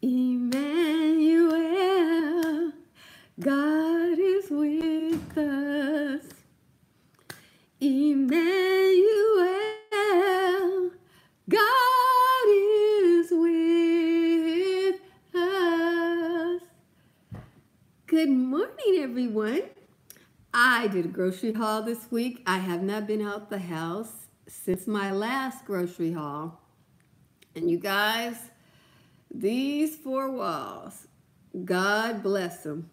Emmanuel, God is with us. Emmanuel, God is with us. Good morning, everyone. I did a grocery haul this week. I have not been out the house since my last grocery haul. And you guys, these four walls, God bless them.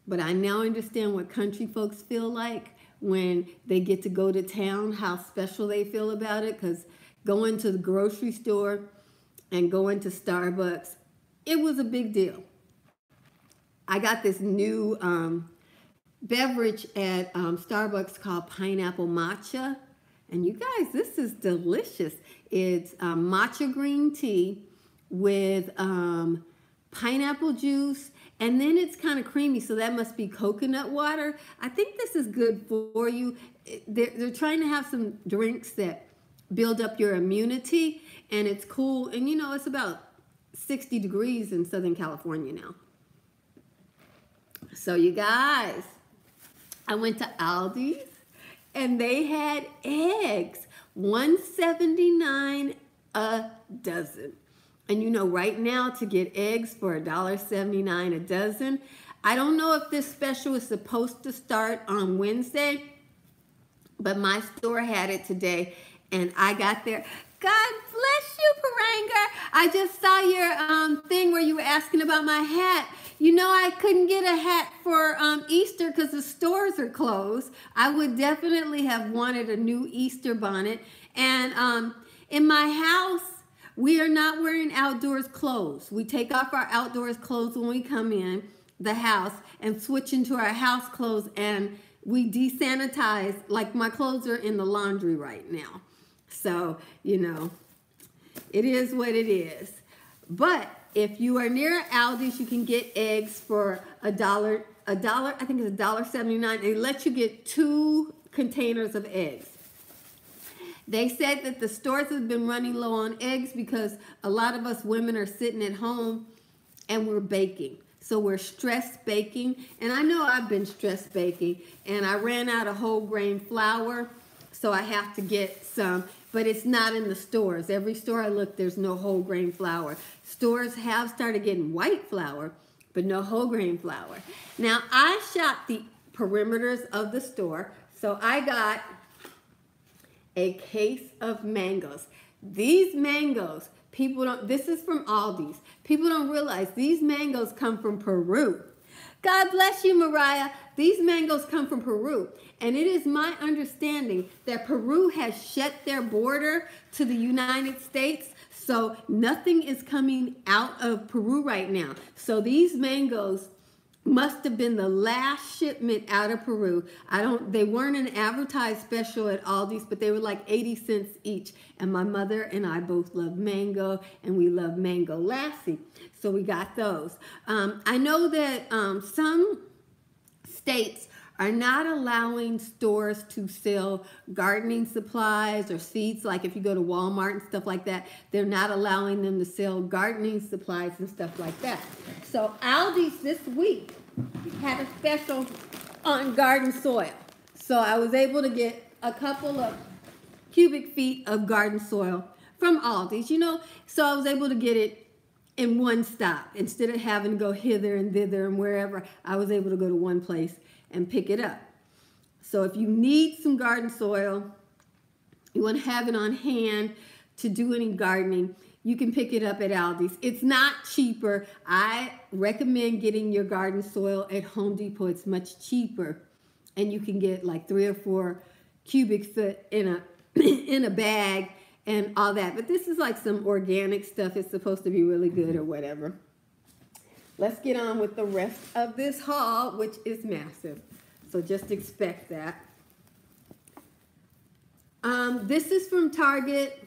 But I now understand what country folks feel like when they get to go to town, how special they feel about it. Because going to the grocery store and going to Starbucks, it was a big deal. I got this new beverage at Starbucks called pineapple matcha. And you guys, this is delicious. It's matcha green tea with pineapple juice, and then it's kind of creamy, so that must be coconut water. I think this is good for you. They're trying to have some drinks that build up your immunity, and it's cool. And you know, it's about 60 degrees in Southern California now. So you guys, I went to Aldi's and they had eggs, $1.79 a dozen. And you know, right now to get eggs for $1.79 a dozen, I don't know if this special is supposed to start on Wednesday, but my store had it today and I got there. God bless you, Paranga. I just saw your thing where you were asking about my hat. You know, I couldn't get a hat for Easter because the stores are closed. I would definitely have wanted a new Easter bonnet. And in my house, we are not wearing outdoors clothes. We take off our outdoors clothes when we come in the house and switch into our house clothes, and we desanitize. Like, my clothes are in the laundry right now. So, you know, it is what it is. But if you are near Aldi's, you can get eggs for $1, I think it's $1.79. They let you get 2 containers of eggs. They said that the stores have been running low on eggs because a lot of us women are sitting at home and we're baking. So we're stress baking. And I know I've been stress baking, and I ran out of whole grain flour, so I have to get some. But it's not in the stores. Every store I look, there's no whole grain flour. Stores have started getting white flour, but no whole grain flour. Now, I shot the perimeters of the store, so I got a case of mangoes. These mangoes, this is from Aldi's. People don't realize these mangoes come from Peru. God bless you, Mariah. These mangoes come from Peru. And it is my understanding that Peru has shut their border to the United States. So nothing is coming out of Peru right now. So these mangoes must have been the last shipment out of Peru. They weren't an advertised special at Aldi's, but they were like 80 cents each. And my mother and I both love mango, and we love mango lassi. So we got those. I know that some states are not allowing stores to sell gardening supplies or seeds. Like if you go to Walmart and stuff like that, they're not allowing them to sell gardening supplies and stuff like that. So Aldi's this week had a special on garden soil. So I was able to get a couple of cubic feet of garden soil from Aldi's, you know. So I was able to get it in one stop. Instead of having to go hither and thither and wherever, I was able to go to one place and pick it up. So if you need some garden soil, you want to have it on hand to do any gardening, you can pick it up at Aldi's. It's not cheaper. I recommend getting your garden soil at Home Depot. It's much cheaper, and you can get like 3 or 4 cubic foot in a bag and all that. But this is like some organic stuff. It's supposed to be really good or whatever. Let's get on with the rest of this haul, which is massive. So just expect that. This is from Target.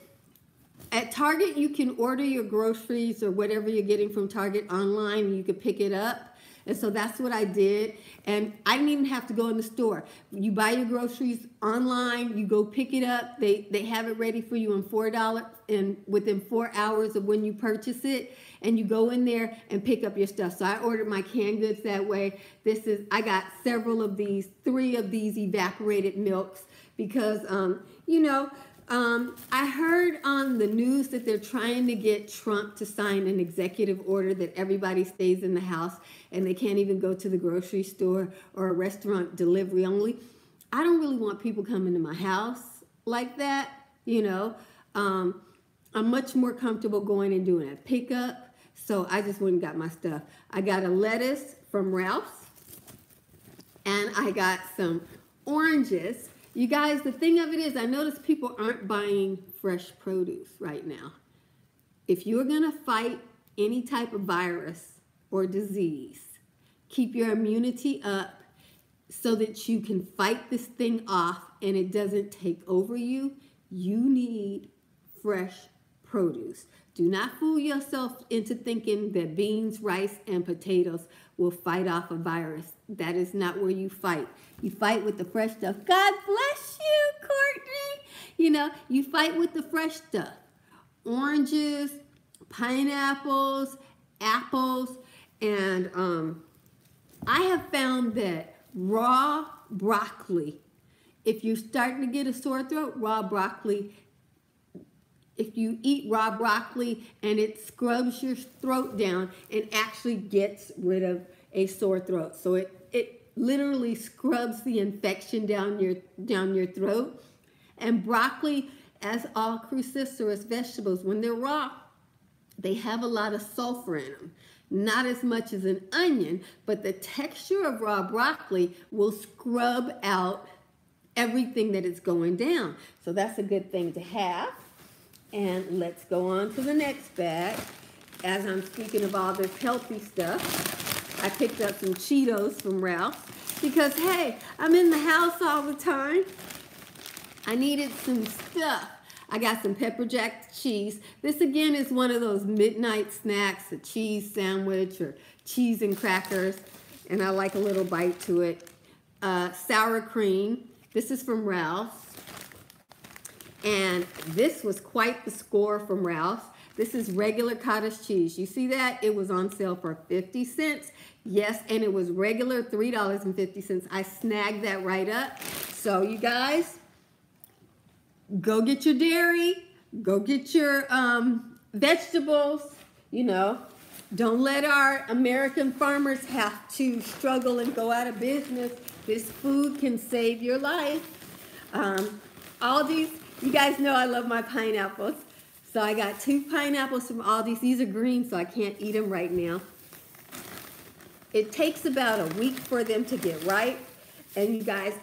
At Target, you can order your groceries or whatever you're getting from Target online. You can pick it up. And so that's what I did. And I didn't even have to go in the store. You buy your groceries online, you go pick it up. They have it ready for you in $4 and within 4 hours of when you purchase it. And you go in there and pick up your stuff. So I ordered my canned goods that way. I got several of these, 3 of these evaporated milks because, I heard on the news that they're trying to get Trump to sign an executive order that everybody stays in the house and they can't even go to the grocery store or a restaurant, delivery only. I don't really want people coming to my house like that, I'm much more comfortable going and doing a pickup. So I just went and got my stuff. I got a lettuce from Ralph's and I got some oranges. You guys, the thing of it is, I notice people aren't buying fresh produce right now. If you're going to fight any type of virus or disease, keep your immunity up so that you can fight this thing off and it doesn't take over you, you need fresh produce. Do not fool yourself into thinking that beans, rice, and potatoes will fight off a virus. That is not where you fight. You fight with the fresh stuff. God bless you, Courtney. You fight with the fresh stuff. Oranges, pineapples, apples, and I have found that raw broccoli, if you're starting to get a sore throat, if you eat raw broccoli and it scrubs your throat down and actually gets rid of a sore throat. So it literally scrubs the infection down your throat. And broccoli, as all cruciferous vegetables, when they're raw, they have a lot of sulfur in them. Not as much as an onion, but the texture of raw broccoli will scrub out everything that is going down. So that's a good thing to have. And let's go on to the next bag. As I'm speaking of all this healthy stuff, I picked up some Cheetos from Ralph's because, hey, I'm in the house all the time. I needed some stuff. I got some pepper jack cheese. This, again, is one of those midnight snacks, a cheese sandwich or cheese and crackers, and I like a little bite to it. Sour cream. This is from Ralph's. And this was quite the score from Ralph's. This is regular cottage cheese. You see that? It was on sale for 50 cents. Yes, and it was regular $3.50. I snagged that right up. So you guys, go get your dairy. Go get your vegetables. Don't let our American farmers have to struggle and go out of business. This food can save your life. Aldi's. You guys know I love my pineapples. So I got 2 pineapples from Aldi's. These are green, so I can't eat them right now. It takes about a week for them to get ripe. And you guys,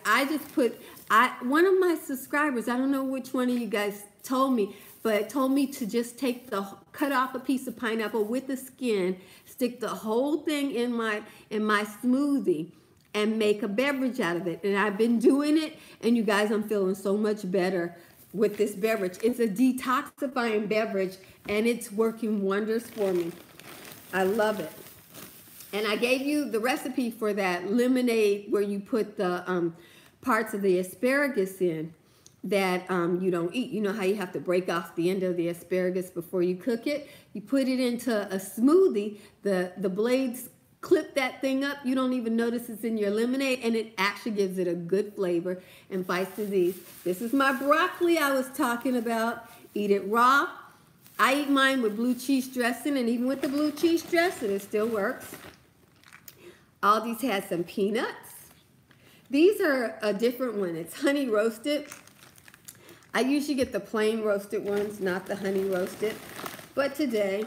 one of my subscribers, I don't know which one of you guys told me, but told me to just cut off a piece of pineapple with the skin, stick the whole thing in my smoothie, and make a beverage out of it. And I've been doing it, and you guys, I'm feeling so much better with this beverage. It's a detoxifying beverage, and it's working wonders for me. I love it. And I gave you the recipe for that lemonade where you put the parts of the asparagus in that you don't eat. You know how you have to break off the end of the asparagus before you cook it? You put it into a smoothie, the blades clip that thing up. You don't even notice it's in your lemonade, and it actually gives it a good flavor and fights disease. This is my broccoli I was talking about. Eat it raw. I eat mine with blue cheese dressing, and even with the blue cheese dressing, it still works. Aldi's has some peanuts. These are a different one. It's honey roasted. I usually get the plain roasted ones, not the honey roasted. But today,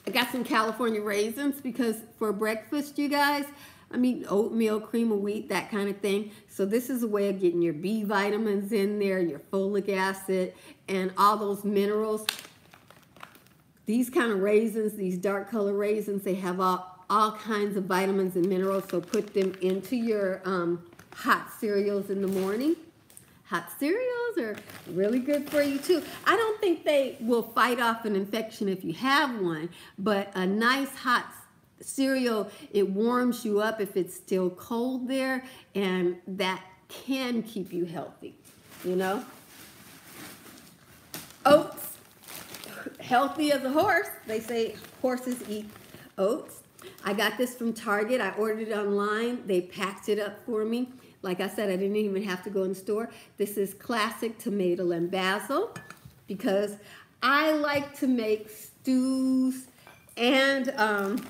I got some California raisins because for breakfast, you guys, I'm eating oatmeal, cream of wheat, that kind of thing. So this is a way of getting your B vitamins in there, your folic acid, and all those minerals. These kind of raisins, these dark color raisins, they have all kinds of vitamins and minerals. So put them into your hot cereals in the morning. Hot cereals are really good for you too. I don't think they will fight off an infection if you have one, but a nice hot cereal, it warms you up if it's still cold there, and that can keep you healthy, you know. Oats, healthy as a horse. They say horses eat oats. I got this from Target. I ordered it online. They packed it up for me. Like I said, I didn't even have to go in the store. This is classic tomato and basil because I like to make stews and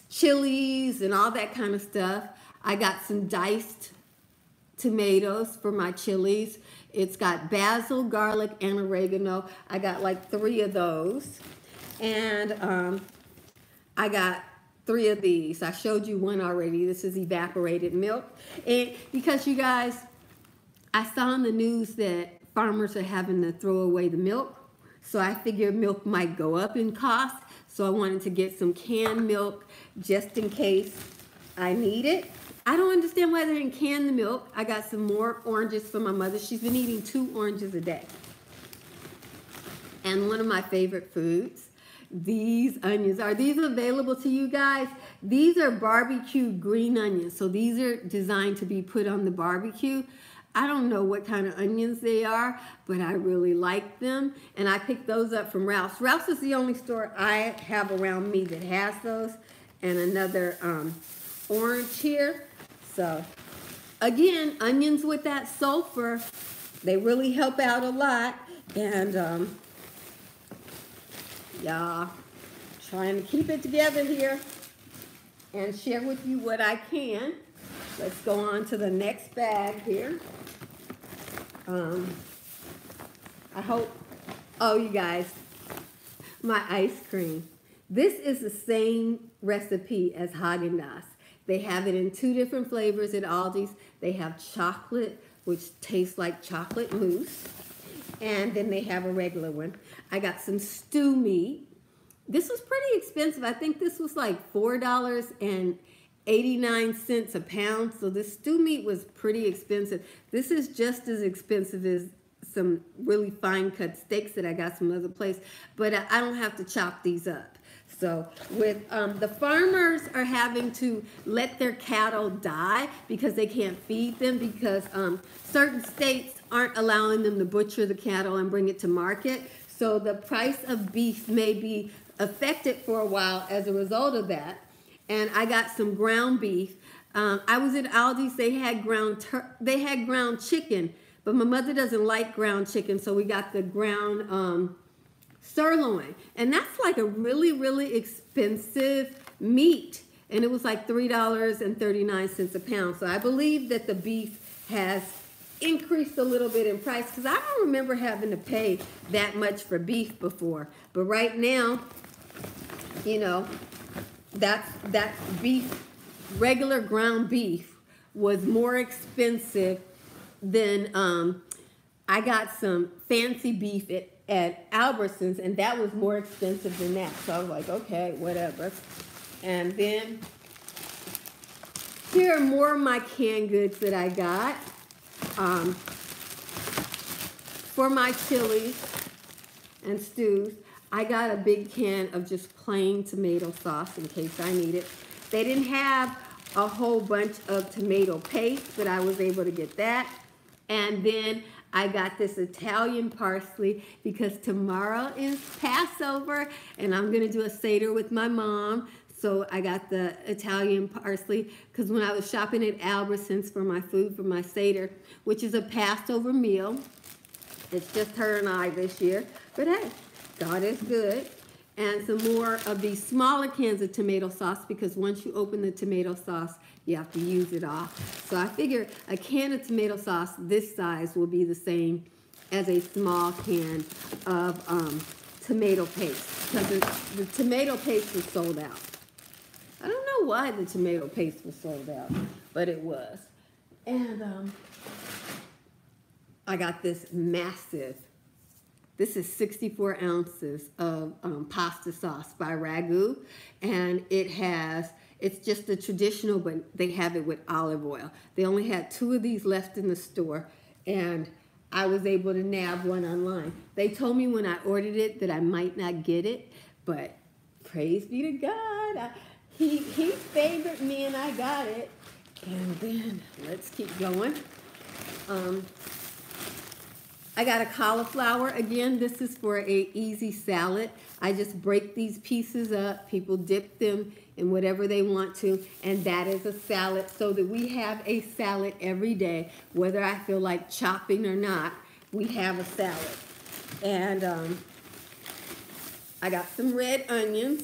chilies and all that kind of stuff. I got some diced tomatoes for my chilies. It's got basil, garlic, and oregano. I got like 3 of those. And I got 3 of these. I showed you one already. This is evaporated milk. And because you guys, I saw in the news that farmers are having to throw away the milk. So I figured milk might go up in cost. So I wanted to get some canned milk just in case I need it. I don't understand why they didn't can the milk. I got some more oranges for my mother. She's been eating 2 oranges a day. And one of my favorite foods, these onions. Are these available to you guys? These are barbecue green onions. So these are designed to be put on the barbecue. I don't know what kind of onions they are, but I really like them. And I picked those up from Ralph's. Ralph's is the only store I have around me that has those. And another orange here. So again, onions with that sulfur, they really help out a lot. And yeah, trying to keep it together here and share with you what I can. Let's go on to the next bag here. I hope, oh, you guys, my ice cream. This is the same recipe as Haagen-Dazs. They have it in 2 different flavors at Aldi's. They have chocolate, which tastes like chocolate mousse. And then they have a regular one. I got some stew meat. This was pretty expensive. I think this was like $4.89 a pound. So this stew meat was pretty expensive. This is just as expensive as some really fine cut steaks that I got from another place. But I don't have to chop these up. So with the farmers are having to let their cattle die because they can't feed them because certain states aren't allowing them to butcher the cattle and bring it to market. So the price of beef may be affected for a while as a result of that. And I got some ground beef. I was at Aldi's. They had ground chicken, but my mother doesn't like ground chicken, so we got the ground sirloin, and that's like a really, really expensive meat, and it was like $3.39 a pound. So I believe that the beef has increased a little bit in price because I don't remember having to pay that much for beef before. But right now, you know, that's beef, regular ground beef was more expensive than I got some fancy beef at Albertsons, and that was more expensive than that. So I was like, okay, whatever. And then here are more of my canned goods that I got for my chilies and stews. I got a big can of just plain tomato sauce in case I need it. They didn't have a whole bunch of tomato paste, but I was able to get that. And then I got this Italian parsley because tomorrow is Passover and I'm gonna do a Seder with my mom. So I got the Italian parsley because when I was shopping at Albertsons for my food for my Seder, which is a Passover meal, it's just her and I this year, but hey, God is good. And some more of these smaller cans of tomato sauce because once you open the tomato sauce, you have to use it all. So I figure a can of tomato sauce this size will be the same as a small can of tomato paste because the tomato paste was sold out. I don't know why the tomato paste was sold out, but it was. And I got this massive, this is 64 ounces of pasta sauce by Ragu, and it's just the traditional, but they have it with olive oil. They only had 2 of these left in the store, and I was able to nab one online. They told me when I ordered it that I might not get it, But praise be to God. He favored me and I got it. And then let's keep going. I got a cauliflower. Again, this is for a easy salad. I just break these pieces up. People dip them in whatever they want to, and that is a salad, so that we have a salad every day. Whether I feel like chopping or not, we have a salad. And I got some red onions,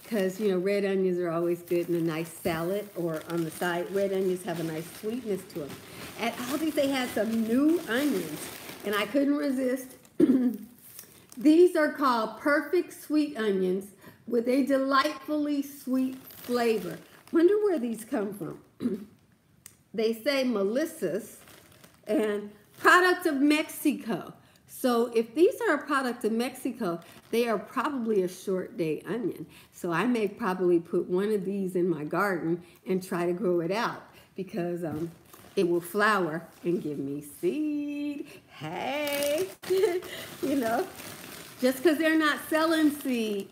because, you know, red onions are always good in a nice salad, or on the side. Red onions have a nice sweetness to them. At Aldi, they had some new onions, and I couldn't resist. These are called perfect sweet onions with a delightfully sweet flavor. Wonder where these come from. They say Melissa's and product of Mexico. So if these are a product of Mexico, they are probably a short day onion. So I may probably put one of these in my garden and try to grow it out, because it will flower and give me seed. Hey, you know, just because they're not selling seed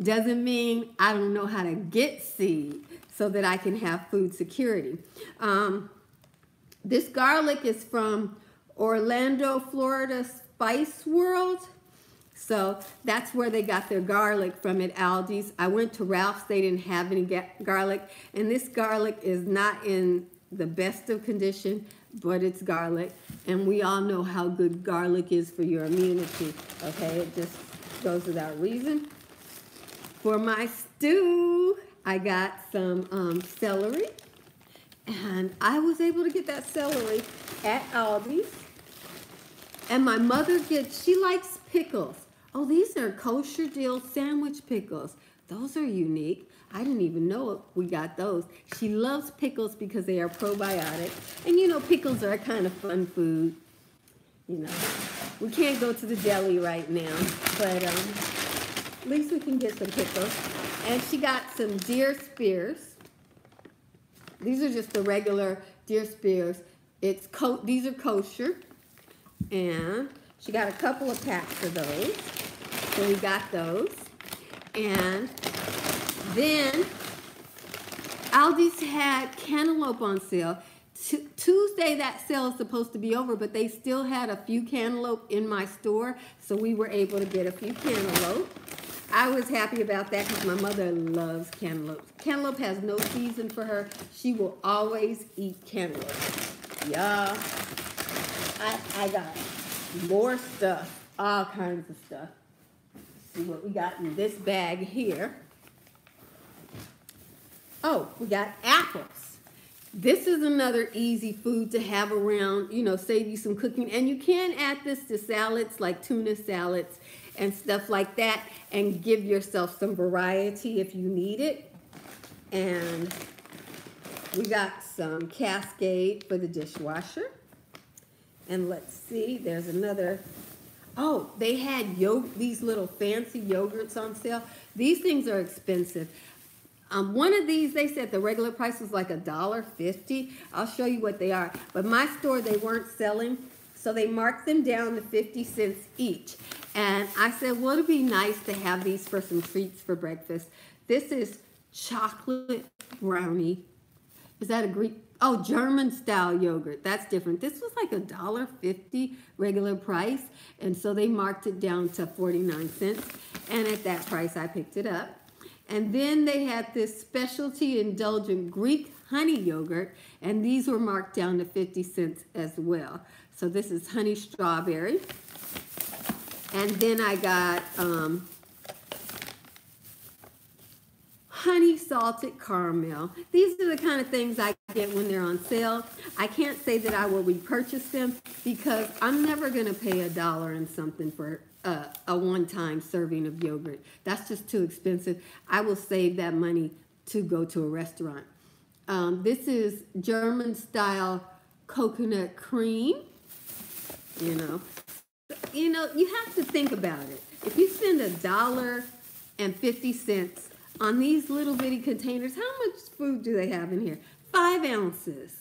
doesn't mean I don't know how to get seed so that I can have food security. This garlic is from Orlando, Florida Spice World. So that's where they got their garlic from at Aldi's. I went to Ralph's, they didn't have any garlic. And this garlic is not in the best of condition, but it's garlic. And we all know how good garlic is for your immunity, okay? It just goes without reason. For my stew, I got some celery. And I was able to get that celery at Aldi's. And my mother she likes pickles. Oh, these are kosher dill sandwich pickles. Those are unique. I didn't even know we got those. She loves pickles because they are probiotic. And you know, pickles are a kind of fun food. You know, we can't go to the deli right now, but at least we can get some pickles. And she got some deer spears. These are just the regular deer spears. These are kosher. And she got a couple of packs of those. So we got those. And then Aldi's had cantaloupe on sale. Tuesday, that sale is supposed to be over, but they still had a few cantaloupe in my store, so we were able to get a few cantaloupe. I was happy about that because my mother loves cantaloupe. Cantaloupe has no season for her. She will always eat cantaloupe. Yeah, I got more stuff, all kinds of stuff. Let's see what we got in this bag here. Oh, we got apples. This is another easy food to have around, you know, save you some cooking. And you can add this to salads like tuna salads and stuff like that, and give yourself some variety if you need it. And we got some Cascade for the dishwasher. And let's see, there's another. Oh, they had these little fancy yogurts on sale. These things are expensive. One of these, they said the regular price was like $1.50. I'll show you what they are. But my store, they weren't selling, so they marked them down to 50 cents each. And I said, well, it'd be nice to have these for some treats for breakfast. This is chocolate brownie. Is that a Greek? Oh, German style yogurt. That's different. This was like $1.50 regular price. And so they marked it down to 49 cents. And at that price, I picked it up. And then they had this specialty indulgent Greek honey yogurt. And these were marked down to 50 cents as well. So this is honey strawberry. And then I got honey salted caramel. These are the kind of things I get when they're on sale. I can't say that I will repurchase them because I'm never going to pay $1 and something for a one-time serving of yogurt. That's just too expensive. I will save that money to go to a restaurant. This is German style coconut cream. You know, you have to think about it. If you spend $1.50 on these little bitty containers, how much food do they have in here? 5 ounces.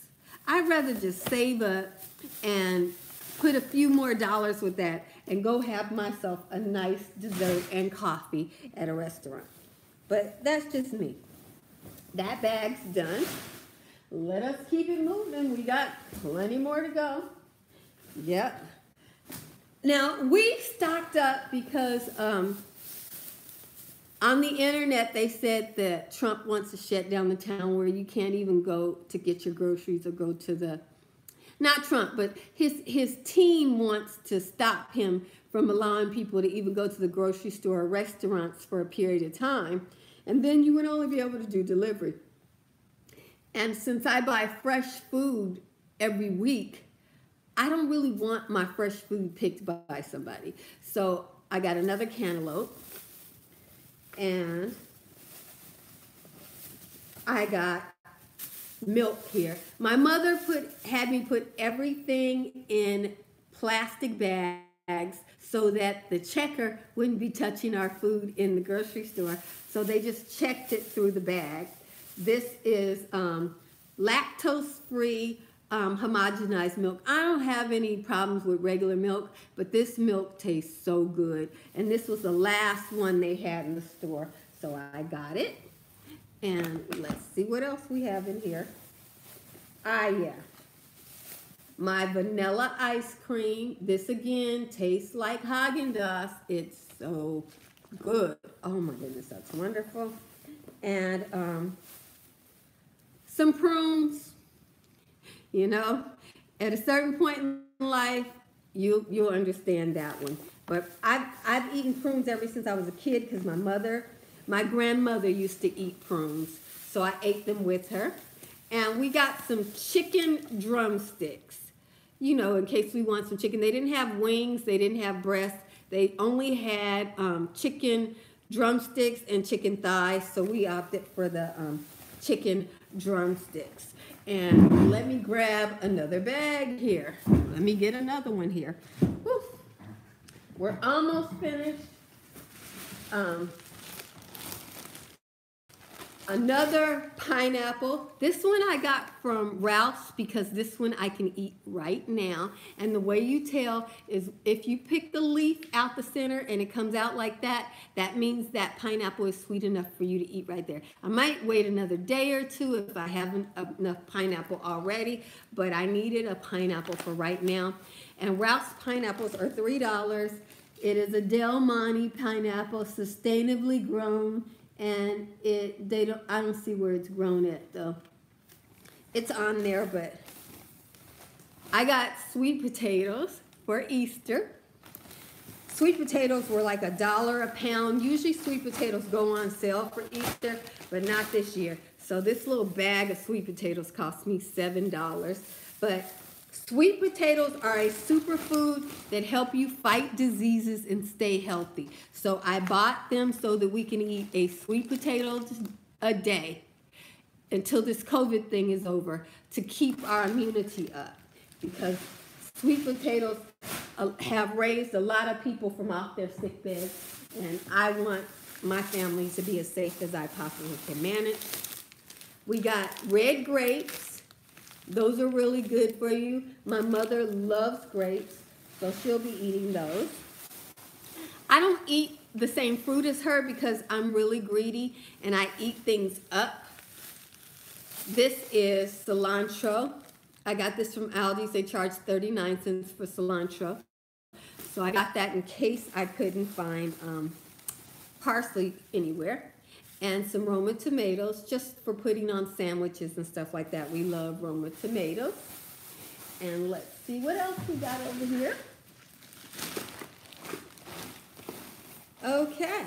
I'd rather just save up and put a few more dollars with that and go have myself a nice dessert and coffee at a restaurant. But that's just me. That bag's done. Let us keep it moving. We got plenty more to go. Yep. Now, we stocked up because on the internet they said that Trump wants to shut down the town where you can't even go to get your groceries or go to the, not Trump, but his team wants to stop him from allowing people to even go to the grocery store or restaurants for a period of time. And then you would only be able to do delivery. And since I buy fresh food every week, I don't really want my fresh food picked by somebody. So I got another cantaloupe. And I got milk here. My mother had me put everything in plastic bags so that the checker wouldn't be touching our food in the grocery store. So they just checked it through the bag. This is lactose-free homogenized milk. I don't have any problems with regular milk, but this milk tastes so good. And this was the last one they had in the store, so I got it. And let's see what else we have in here. Ah, yeah. My vanilla ice cream. This again tastes like Haagen-Dazs. It's so good. Oh my goodness, that's wonderful. And some prunes. You know, at a certain point in life, you'll understand that one. But I've eaten prunes ever since I was a kid because my grandmother used to eat prunes, so I ate them with her. And we got some chicken drumsticks, you know, in case we want some chicken. They didn't have wings, they didn't have breasts, they only had chicken drumsticks and chicken thighs, so we opted for the chicken drumsticks. And let me grab another bag here. Let me get another one here. Woo. We're almost finished. Another pineapple. This one I got from Ralph's because this one I can eat right now. And the way you tell is if you pick the leaf out the center and it comes out like that, that means that pineapple is sweet enough for you to eat right there. I might wait another day or two if I haven't enough pineapple already, but I needed a pineapple for right now. And Ralph's pineapples are $3. It is a Del Monte pineapple, sustainably grown. And I don't see where it's grown at though. It's on there, but I got sweet potatoes for Easter. Sweet potatoes were like $1 a pound. Usually sweet potatoes go on sale for Easter, but not this year. So this little bag of sweet potatoes cost me $7. But sweet potatoes are a superfood that help you fight diseases and stay healthy. So I bought them so that we can eat a sweet potato a day until this COVID thing is over to keep our immunity up. Because sweet potatoes have raised a lot of people from off their sick beds, and I want my family to be as safe as I possibly can manage. We got red grapes. Those are really good for you. My mother loves grapes, so she'll be eating those. I don't eat the same fruit as her because I'm really greedy and I eat things up. This is cilantro. I got this from Aldi. They charge 39 cents for cilantro. So I got that in case I couldn't find parsley anywhere. And some Roma tomatoes, just for putting on sandwiches and stuff like that. We love Roma tomatoes. And let's see what else we got over here. Okay,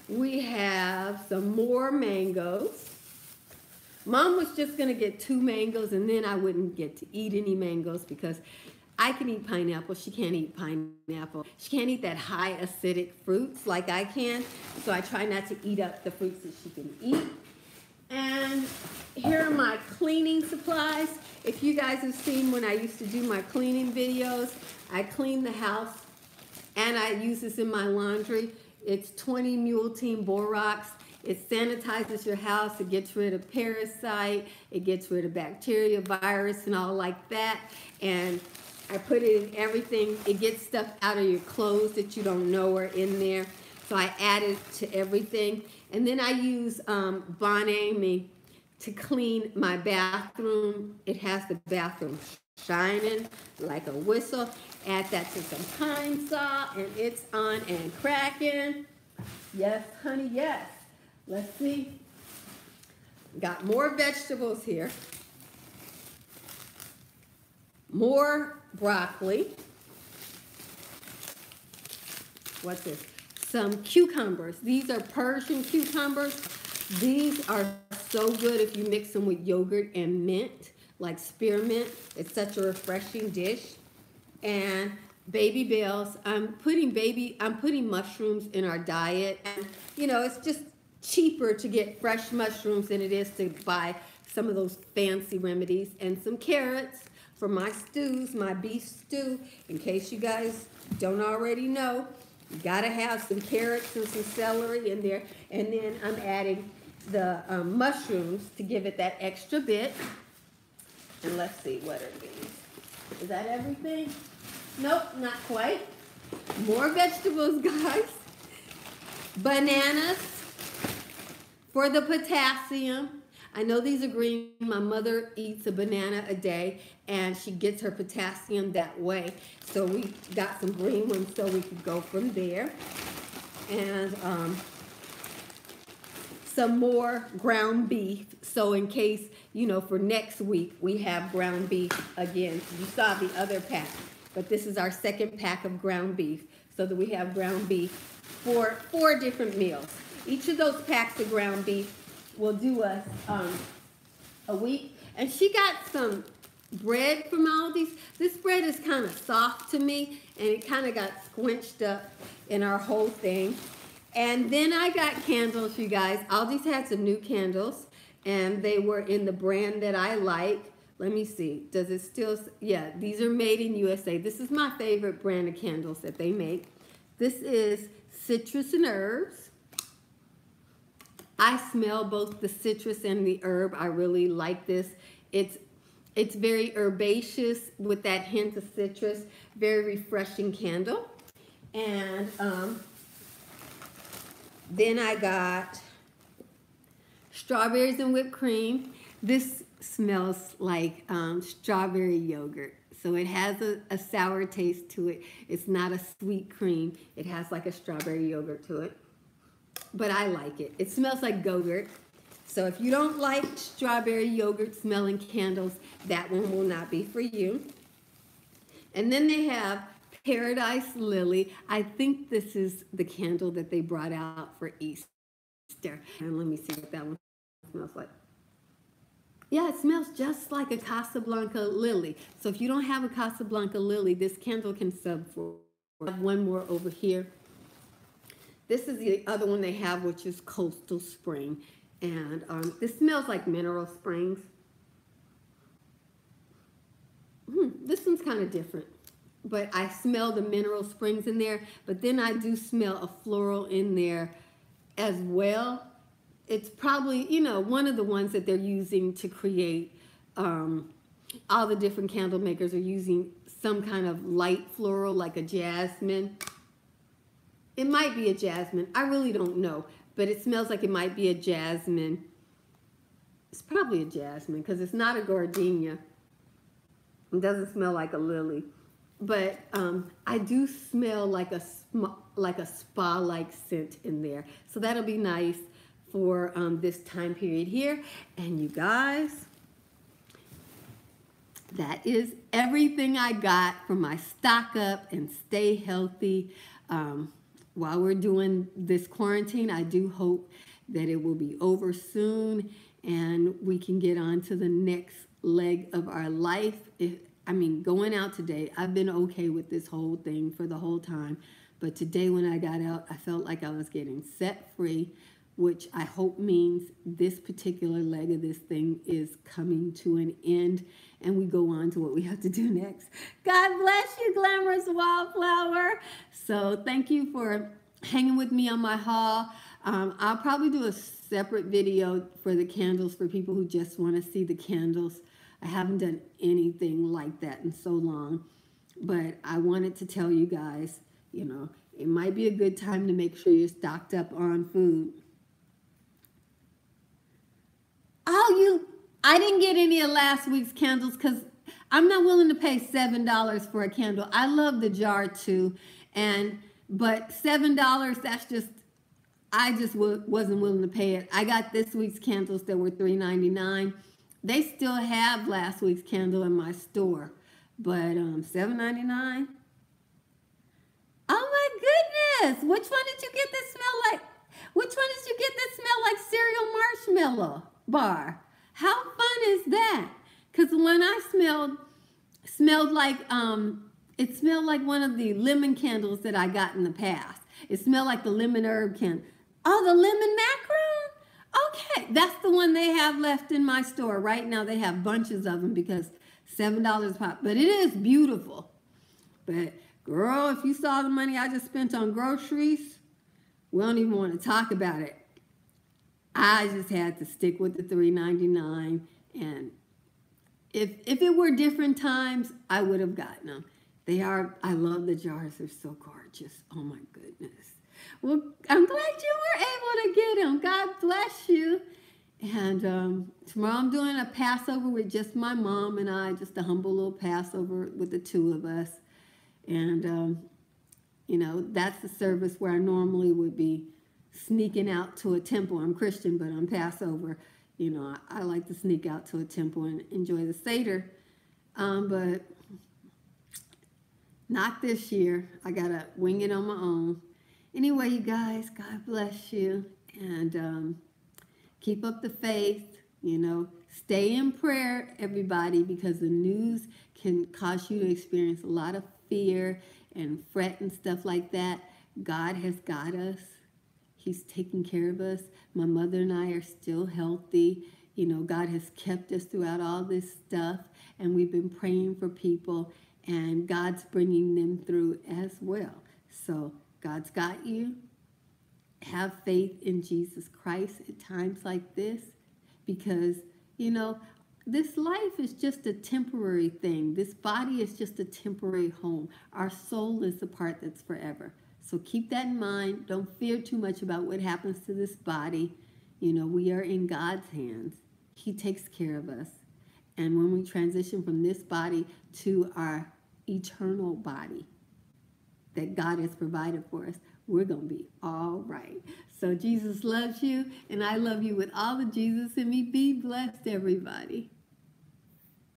we have some more mangoes. Mom was just gonna get 2 mangoes and then I wouldn't get to eat any mangoes because I can eat pineapple, she can't eat pineapple. She can't eat that high acidic fruits like I can, so I try not to eat up the fruits that she can eat. And here are my cleaning supplies. If you guys have seen when I used to do my cleaning videos, I clean the house and I use this in my laundry. It's 20 Mule Team Borax. It sanitizes your house. It gets rid of parasite. It gets rid of bacteria, virus, and all like that. And I put it in everything. It gets stuff out of your clothes that you don't know are in there. So I add it to everything. And then I use Bon Ami to clean my bathroom. It has the bathroom shining like a whistle. Add that to some pine salt and it's on and cracking. Yes, honey, yes. Let's see. Got more vegetables here. More broccoli. What's this? Some cucumbers. These are Persian cucumbers. These are so good if you mix them with yogurt and mint, like spearmint. It's such a refreshing dish. And baby bales. I'm putting mushrooms in our diet. And, you know, it's just cheaper to get fresh mushrooms than it is to buy some of those fancy remedies. And some carrots for my stews, my beef stew. In case you guys don't already know, you gotta have some carrots and some celery in there. And then I'm adding the mushrooms to give it that extra bit. And let's see, what are these? Is that everything? Nope, not quite. More vegetables, guys. Bananas for the potassium. I know these are green. My mother eats a banana a day, and she gets her potassium that way. So we got some green ones so we could go from there. And some more ground beef. So in case, you know, for next week, we have ground beef again. You saw the other pack, but this is our second pack of ground beef. So that we have ground beef for 4 different meals. Each of those packs of ground beef will do us a week. And she got some bread from Aldi's. This bread is kind of soft to me, and it kind of got squinched up in our whole thing. And then I got candles, you guys. Aldi's had some new candles, and they were in the brand that I like. Let me see. Does it still? Yeah, these are made in USA. This is my favorite brand of candles that they make. This is Citrus and Herbs. I smell both the citrus and the herb. I really like this. It's very herbaceous with that hint of citrus. Very refreshing candle. And then I got strawberries and whipped cream. This smells like strawberry yogurt. So it has a sour taste to it. It's not a sweet cream. It has like a strawberry yogurt to it. But I like it. It smells like Go-Gurt. So if you don't like strawberry yogurt smelling candles, that one will not be for you. And then they have Paradise Lily. I think this is the candle that they brought out for Easter. And let me see what that one smells like. Yeah, it smells just like a Casablanca lily. So if you don't have a Casablanca lily, this candle can sub for. I have one more over here. This is the other one they have, which is Coastal Spring. And this smells like Mineral Springs. This one's kind of different. But I smell the Mineral Springs in there. But then I do smell a floral in there as well. It's probably, you know, one of the ones that they're using to create, all the different candle makers are using some kind of light floral, like a jasmine. It might be a jasmine. I really don't know. But it smells like it might be a jasmine. It's probably a jasmine because it's not a gardenia. It doesn't smell like a lily. But I do smell like a spa-like scent in there. So that'll be nice for this time period here. And you guys, that is everything I got for my stock up and stay healthy. While we're doing this quarantine, I do hope that it will be over soon and we can get on to the next leg of our life. Going out today, I've been okay with this whole thing for the whole time. But today when I got out, I felt like I was getting set free, which I hope means this particular leg of this thing is coming to an end and we go on to what we have to do next. God bless you, Glamorous Wildflower. So thank you for hanging with me on my haul. I'll probably do a separate video for the candles for people who just want to see the candles. I haven't done anything like that in so long. But I wanted to tell you guys, it might be a good time to make sure you're stocked up on food. I didn't get any of last week's candles because I'm not willing to pay $7 for a candle. I love the jar too, but $7, I just wasn't willing to pay it. I got this week's candles that were $3.99. They still have last week's candle in my store, but $7.99. Oh my goodness! Which one did you get that smell like? Which one did you get that smell like cereal marshmallow bar? How fun is that? Because when I smelled like it smelled like one of the lemon candles that I got in the past. It smelled like the lemon herb candle. Oh, the lemon macaron? Okay, that's the one they have left in my store right now. They have bunches of them because $7 pop. But it is beautiful. But girl, if you saw the money I just spent on groceries, we don't even want to talk about it. I just had to stick with the $3.99, and if it were different times, I would have gotten them. I love the jars. They're so gorgeous. Oh my goodness. Well, I'm glad you were able to get them. God bless you. And tomorrow I'm doing a Passover with just my mom and I, just a humble little Passover with the two of us. And, that's the service where I normally would be sneaking out to a temple. I'm Christian, but on Passover, I like to sneak out to a temple and enjoy the Seder. But not this year. I got to wing it on my own. Anyway, you guys, God bless you. And keep up the faith. Stay in prayer, everybody, because the news can cause you to experience a lot of fear and fret and stuff like that. God has got us. He's taking care of us. My mother and I are still healthy. God has kept us throughout all this stuff, and we've been praying for people, and God's bringing them through as well. So God's got you. Have faith in Jesus Christ at times like this, because, this life is just a temporary thing. This body is just a temporary home. Our soul is the part that's forever. So keep that in mind. Don't fear too much about what happens to this body. We are in God's hands. He takes care of us. And when we transition from this body to our eternal body that God has provided for us, we're going to be all right. So Jesus loves you, and I love you with all the Jesus in me. Be blessed, everybody.